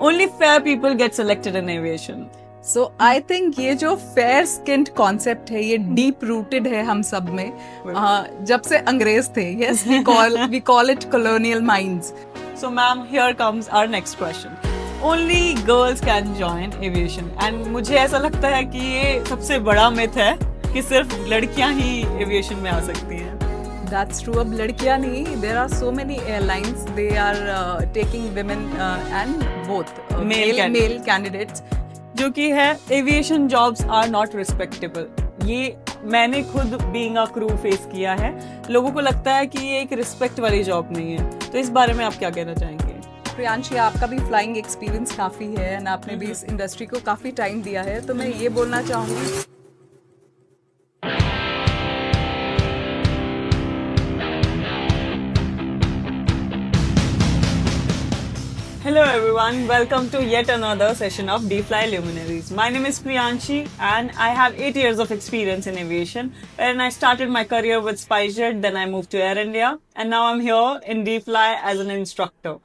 Only fair people get selected in aviation. So I think ये जो fair skinned concept है ये deep rooted है हम सब में जब से अंग्रेज थे. Yes, we call it colonial minds. So ma'am, here comes our next question. Only girls can join aviation. And मुझे ऐसा लगता है कि ये सबसे बड़ा मिथ है कि सिर्फ लड़कियां ही एविएशन में आ सकती हैं. That's true. अब लड़कियां नहीं, there are so many airlines, they are taking women and both male candidates. जो कि है aviation jobs are not respectable. ये मैंने खुद बीइंग अ क्रू फेस किया है. लोगों को लगता है कि ये एक रिस्पेक्ट वाली जॉब नहीं है. तो इस बारे में आप क्या कहना चाहेंगे? प्रियांशी, आपका भी फ्लाइंग एक्सपीरियंस काफ़ी है एंड आपने भी इस इंडस्ट्री को काफ़ी टाइम दिया है, तो मैं ये बोलना चाहूँगी. Hello everyone, welcome to yet another session of D-Fly Luminaries. My name is Priyanshi and I have 8 years of experience in aviation, wherein I started my career with SpiceJet, then I moved to Air India, and now I'm here in D-Fly as an instructor.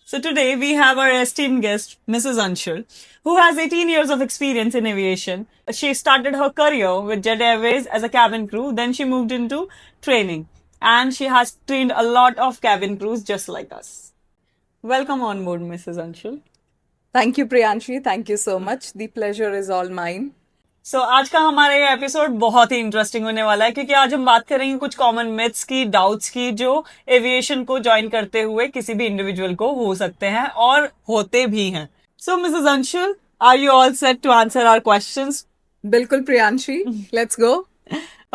So today we have our esteemed guest, Mrs. Anshul, who has 18 years of experience in aviation. She started her career with Jet Airways as a cabin crew, then she moved into training, and she has trained a lot of cabin crews just like us. Welcome on board, Mrs. Anshul. Thank you, Priyanshi. Thank you so much. The pleasure is all mine. So, आज का हमारा ये episode बहुत ही interesting होने वाला है क्योंकि आज हम बात करेंगे कुछ कॉमन मिथ्स की, डाउट्स की जो एविएशन को ज्वाइन करते हुए किसी भी इंडिविजुअल को हो सकते हैं और होते भी हैं. So, Mrs. Anshul, are you all set to answer our questions? बिल्कुल प्रियांशी, let's go.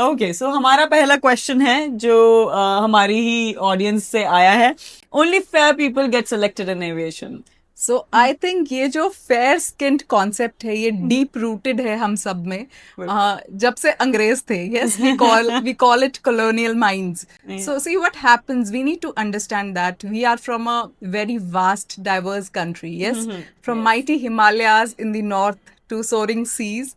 ओके, सो हमारा पहला क्वेश्चन है जो हमारी ही ऑडियंस से आया है. Only fair people get selected in aviation. So I think ये जो फेयर स्किन्ड कॉन्सेप्ट है ये डीप रूटेड है हम सब में जब से अंग्रेज थे. Yes, we call it colonial minds. So see what happens, we need to understand that we are from a very vast diverse country. Yes, from mighty Himalayas in the north to soaring seas.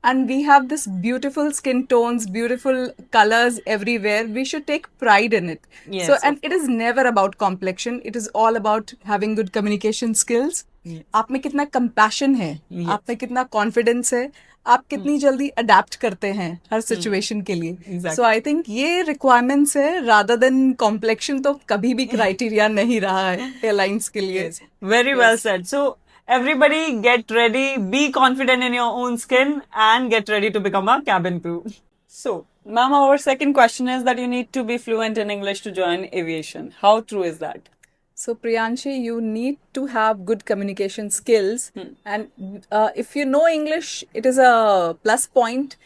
And we have this beautiful skin tones, beautiful colors everywhere. We should take pride in it. Yes, and it is never about complexion. It is all about having good communication skills. Yes. आप में कितना compassion है, Yes. आप में कितना confidence है, आप कितनी जल्दी adapt करते हैं हर situation के लिए. Exactly. So I think ये requirements है rather than complexion तो कभी भी criteria नहीं रहा है airlines के लिए. Yes. Very well said. So, everybody get ready, be confident in your own skin and get ready to become a cabin crew. So, ma'am, our second question is that you need to be fluent in English to join aviation. How true is that? So Priyanshi, you need to have good communication skills, and if you know English, it is a plus point.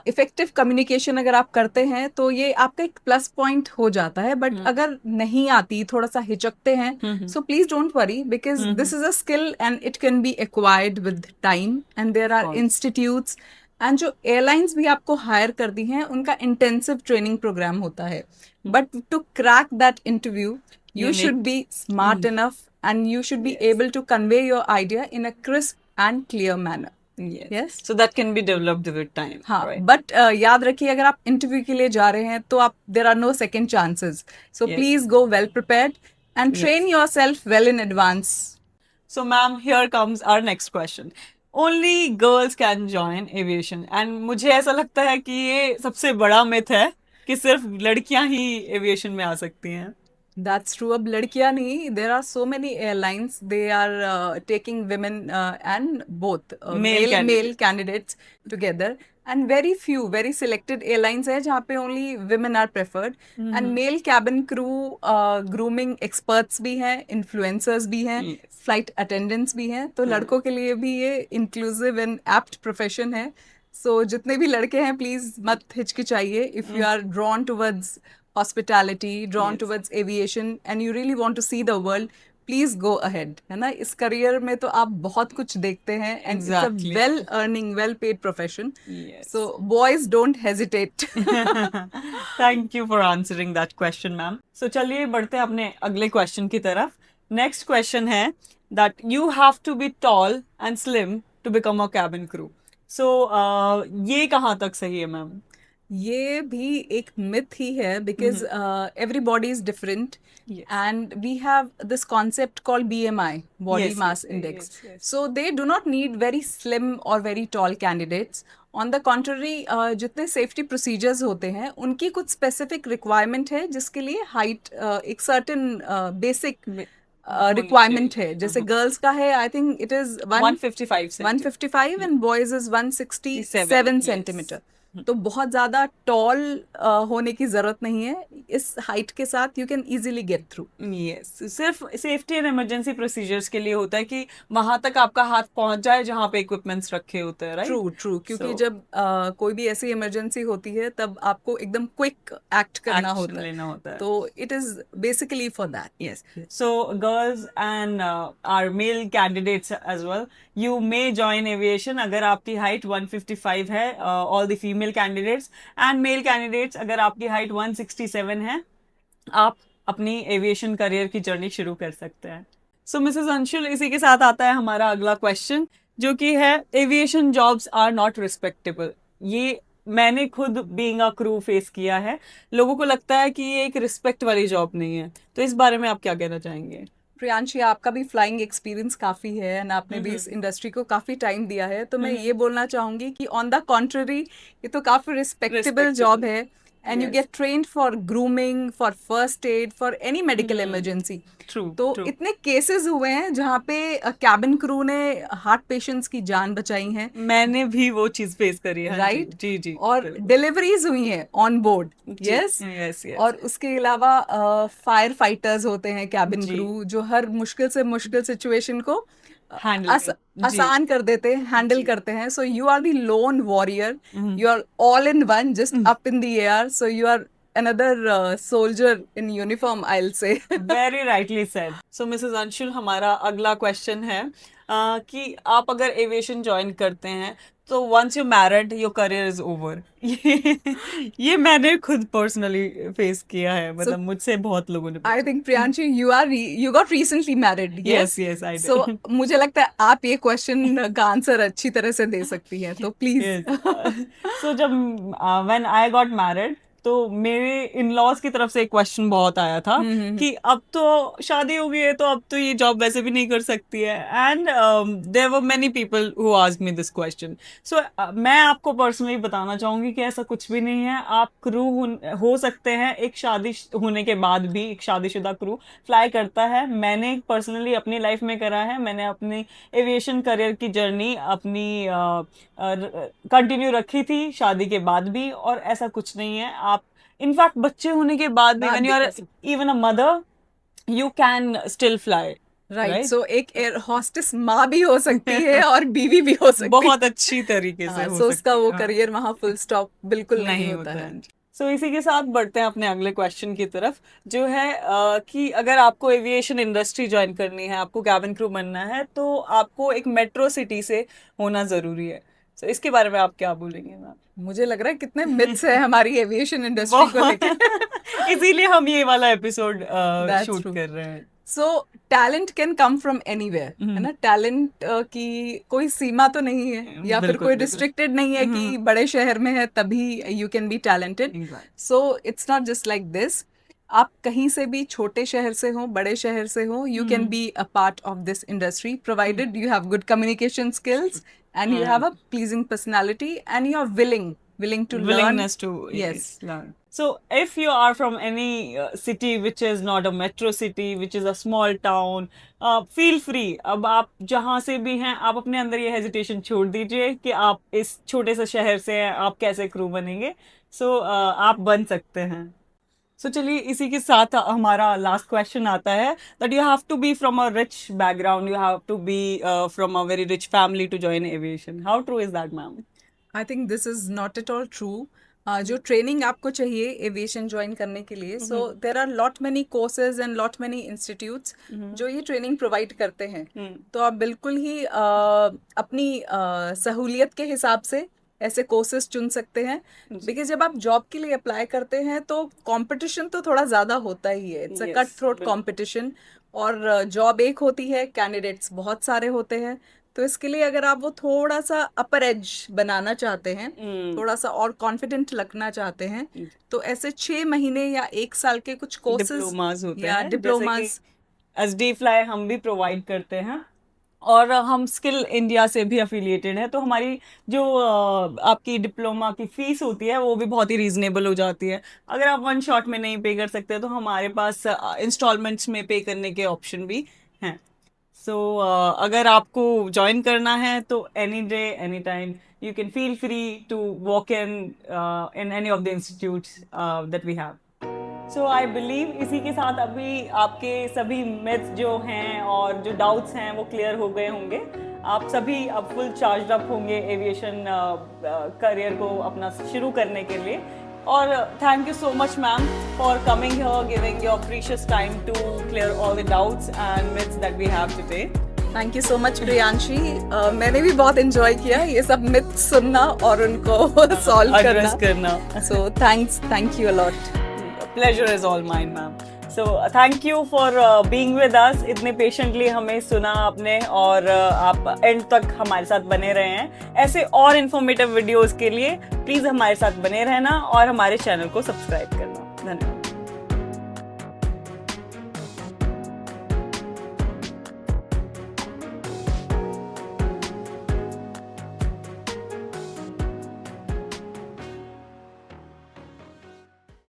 Effective communication अगर आप करते हैं तो ये आपका एक plus point हो जाता है. बट अगर नहीं आती, थोड़ा सा हिचकते हैं, so please don't worry because this is a skill and it can be acquired with time. And there are institutes and जो एयरलाइंस भी आपको हायर करती हैं उनका इंटेंसिव ट्रेनिंग प्रोग्राम होता है. But to crack that interview you should be smart enough and you should be able to convey your idea in a crisp and clear manner. Yes. So that can be developed with time. हाँ, right? but याद रखिए अगर आप interview के लिए जा रहे हैं तो आप there are no second chances. So Yes. please go well prepared and train yourself well in advance. So ma'am, here comes our next question. Only girls can join aviation. And मुझे ऐसा लगता है कि ये सबसे बड़ा मिथ है कि सिर्फ लड़कियां ही एविएशन में आ सकती हैं. That's true. अब लड़कियां नहीं, there are so many airlines, they are taking women and both male candidates together, and very few, very selected airlines है जहाँ पे only women are preferred. And male cabin crew grooming experts भी हैं, influencers भी हैं, flight attendants भी हैं. तो लड़कों के लिए भी ये inclusive and apt profession है. So जितने भी लड़के हैं प्लीज मत हिचकिचाइए. If you are drawn towards hospitality, drawn towards aviation and you really want to see the world, please go ahead. है ना, इस करियर में तो आप बहुत कुछ देखते हैं and Exactly. it's a well earning, well paid profession. Yes. So boys don't hesitate. Thank you for answering that question, ma'am. So चलिए बढ़ते हैं अपने अगले क्वेश्चन की तरफ. नेक्स्ट क्वेश्चन है that you have to be tall and slim to become a cabin crew. So ये कहाँ तक सही है मैम? ये भी एक myth ही है because everybody is different Yes. and we have this concept called BMI, body Yes, mass yes, index. yes. So they do not need very slim or very tall candidates. On the contrary, जितने safety procedures होते हैं उनकी कुछ specific requirement है जिसके लिए height एक certain basic होनी requirement चाहिए। है. जैसे girls का है, I think it is 155 155 and boys is 167 yes. centimeter. तो बहुत ज्यादा टॉल होने की जरूरत नहीं है. इस हाइट के साथ you can easily get through. Yes, सिर्फ सेफ्टी एंड इमरजेंसी प्रोसीजर्स के लिए होता है कि वहां तक आपका हाथ पहुंच जाए जहां पे इक्विपमेंट्स रखे होते हैं, राइट? ट्रू क्योंकि So- जब कोई भी ऐसी इमरजेंसी होती है तब आपको एकदम क्विक एक्ट करना Action होता है. लेना होता है. तो it is basically for that. Yes. So, girls and our male candidates as well, you may join aviation अगर आपकी height 155 है, all the female candidates and male candidates अगर आपकी height 167 है, आप अपनी एविएशन करियर की जर्नी शुरू कर सकते हैं. सो मिसेस अंशुल, इसी के साथ आता है हमारा अगला क्वेश्चन, जो कि है aviation jobs are not respectable. ये मैंने खुद बीइंग अ क्रू फेस किया है. लोगों को लगता है कि ये एक रिस्पेक्ट वाली जॉब नहीं है. तो इस बारे में आप क्या कहना चाहेंगे? प्रियांशी, आपका भी फ्लाइंग एक्सपीरियंस काफी है एंड आपने भी इस इंडस्ट्री को काफी टाइम दिया है. तो मैं ये बोलना चाहूंगी कि ऑन द कॉन्ट्ररी ये तो काफी रिस्पेक्टेबल जॉब है. And you Yes. get trained for grooming, for first aid, for any medical emergency. True. तो इतने केसेस हुए हैं जहाँ पे कैबिन क्रू ने हार्ट पेशेंट्स की जान बचाई है. मैंने भी वो चीज फेस करी है. राइट. जी जी. और डिलीवरीज हुई हैं ऑन बोर्ड. यस. यस. और उसके अलावा फायर फाइटर्स होते हैं कैबिन जी. क्रू जो हर मुश्किल से मुश्किल सिचुएशन को Handle आसान कर देते हैं, हैंडल करते हैं. So you are the lone warrior, you are all in one, just up in the air. So you are another soldier in uniform, I'll say. Very rightly said. So Mrs. Anshul, हमारा अगला question है कि आप अगर aviation join करते हैं तो once you're married your career is over. ये मैंने खुद पर्सनली फेस किया है. मतलब मुझसे बहुत लोगों ने. I think Priyanshi, you got recently married. Yes, I did. So मुझे लगता है आप ये क्वेश्चन का आंसर अच्छी तरह से दे सकती हैं. तो प्लीज. So जब when I got married, तो मेरे इन लॉज की तरफ से एक क्वेश्चन बहुत आया था कि अब तो शादी हो गई है तो अब तो ये जॉब वैसे भी नहीं कर सकती है. And there were many people who asked me this question. So मैं आपको पर्सनली बताना चाहूंगी कि ऐसा कुछ भी नहीं है. आप क्रू हो सकते हैं. एक शादी होने के बाद भी एक शादीशुदा क्रू फ्लाई करता है. मैंने पर्सनली अपनी लाइफ में करा है. मैंने अपनी एविएशन करियर की जर्नी अपनी कंटिन्यू रखी थी शादी के बाद भी. और ऐसा कुछ नहीं है. आप इनफैक्ट बच्चे होने के बाद भी when you are even a mother you can still fly. Right. So एक एयर हॉस्टेस माँ भी हो सकती है और बीवी भी हो सकती है. बहुत अच्छी तरीके से हो सकती है. उसका वो हाँ. करियर वहाँ फुल स्टॉप बिल्कुल नहीं होता है. सो इसी के साथ बढ़ते हैं अपने अगले क्वेश्चन की तरफ, जो है कि अगर आपको एविएशन इंडस्ट्री ज्वाइन करनी है, आपको कैबिन क्रू बनना है, तो आपको एक मेट्रो सिटी से होना जरूरी है. So, इसके बारे में आप क्या बोलेंगे मैम? मुझे लग रहा है कितने मिथ्स है हमारी एविएशन इंडस्ट्री को लेकर. इसीलिए हम ये वाला एपिसोड शूट कर रहे हैं. So talent can come from anywhere, है ना. टैलेंट की कोई सीमा तो नहीं है या फिर कोई रिस्ट्रिक्टेड नहीं है कि बड़े शहर में है तभी you can be talented. So it's not just like this. आप कहीं से भी, छोटे शहर से हो, बड़े शहर से हो, you can be a part of this industry provided you have good communication skills and you have a pleasing personality and you are willing to willingness learn. to yes learn. So if you are from any city which is not a metro city, which is a small town, feel free. अब आप जहाँ से भी हैं, आप अपने अंदर ये हेजिटेशन छोड़ दीजिए कि आप इस छोटे से शहर से हैं, आप कैसे क्रू बनेंगे. So आप बन सकते हैं. सो चलिए इसी के साथ हमारा लास्ट क्वेश्चन आता है that you have to be from a rich background, you have to be from a very rich family to join aviation. How true is that ma'am? I think this is not at all true. जो training आपको चाहिए aviation join करने के लिए, so there are lot many courses and lot many institutes जो ये training provide करते हैं. तो आप बिल्कुल ही अपनी सहूलियत के हिसाब से ऐसे कोर्सेज चुन सकते हैं. बिकॉज जब आप जॉब के लिए अप्लाई करते हैं तो कंपटीशन तो थोड़ा ज़्यादा होता ही है. It's a cut throat competition. और जॉब एक होती है, कैंडिडेट्स बहुत सारे होते हैं. तो इसके लिए अगर आप वो थोड़ा सा अपर एज बनाना चाहते हैं, थोड़ा सा और कॉन्फिडेंट लगना चाहते हैं, तो ऐसे 6 महीने या 1 साल के कुछ कोर्सेज डिप्लोमास होते या हैं, डिप्लोमास एस डी फ्लाई हम भी प्रोवाइड करते हैं, और हम स्किल इंडिया से भी अफिलिएटेड है, तो हमारी जो आपकी डिप्लोमा की फीस होती है वो भी बहुत ही रीजनेबल हो जाती है। अगर आप वन शॉट में नहीं पे कर सकते तो हमारे पास इंस्टॉलमेंट्स में पे करने के ऑप्शन भी हैं। सो अगर आपको ज्वाइन करना है तो any day any time you can feel free to walk in any of the institutes that we have. So I believe इसी के साथ अभी आपके सभी मिथ्स जो हैं और जो डाउट्स हैं वो क्लियर हो गए होंगे। आप सभी अब फुल चार्ज अप होंगे एविएशन करियर को अपना शुरू करने के लिए। और thank you so much ma'am for coming here, giving your precious time to clear all the doubts and myths that we have today. Thank you so much Priyanshi. मैंने भी बहुत एंजॉय किया ये सब मिथ सुनना और उनको सॉल्व करना। So thank you a lot. Pleasure is all mine, ma'am. So thank you for being with us. इतने patiently हमें सुना आपने, और आप एंड तक हमारे साथ बने रहे हैं। ऐसे और informative videos के लिए प्लीज हमारे साथ बने रहना और हमारे चैनल को सब्सक्राइब करना। धन्यवाद।